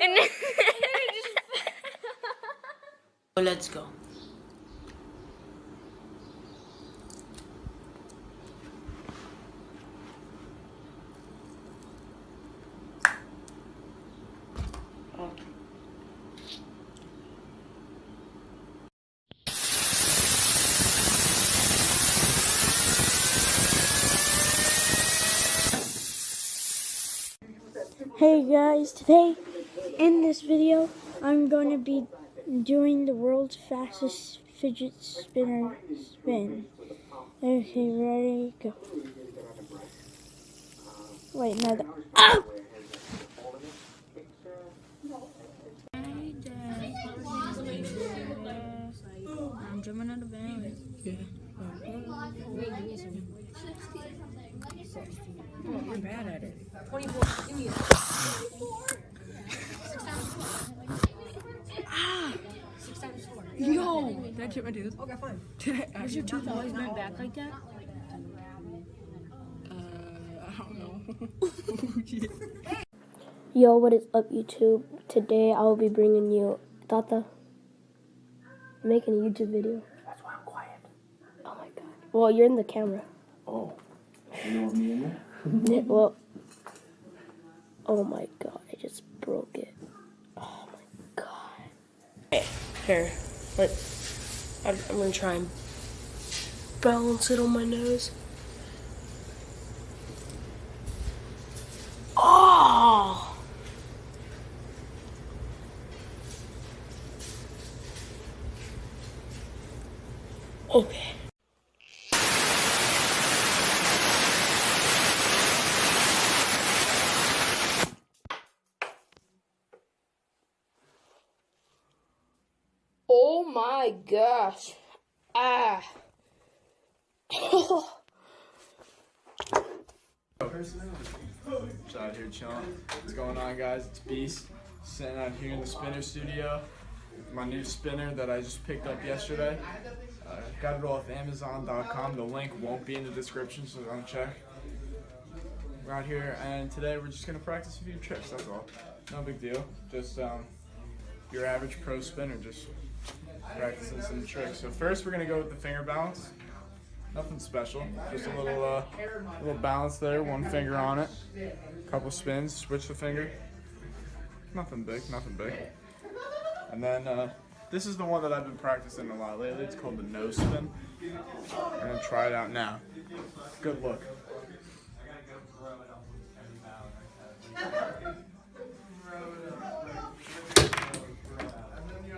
And then Let's go. Hey guys, today in this video I'm going to be doing the world's fastest fidget spinner spin. Okay, ready, go. Wait, no, ah! I'm jumping out of bed. Yeah. Oh, you're bad at it. 24. Give me it. Ah! 6 times 4. Yo! Did I chip my tooth? Okay, fine. Has your tooth always been back like that? I don't know. Yo, what is up YouTube? Today I will be bringing you, Tata, I'm making a YouTube video. That's why I'm quiet. Oh my god. Well, you're in the camera. Oh. You know me in there? Yeah, well, oh my god, I just broke it. Oh my god. Hey, here. I'm gonna try and balance it on my nose. Oh! Okay. Oh my gosh. Ah. Just out here chilling. What's going on, guys? It's Beast. Sitting out here in the spinner studio with my new spinner that I just picked up yesterday. Got it off Amazon.com. The link won't be in the description, so don't check. We're out here, and today we're just gonna practice a few tricks. That's all. No big deal. Just your average pro spinner, just practicing some tricks. So first, we're gonna go with the finger balance. Nothing special, just a little balance there, one finger on it, couple spins, switch the finger. Nothing big, nothing big. And then this is the one that I've been practicing a lot lately. It's called the nose spin. I'm gonna try it out now. Good look.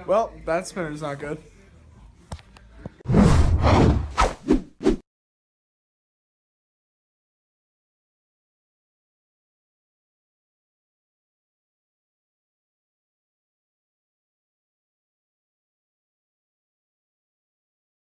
Well, that spinner's not good.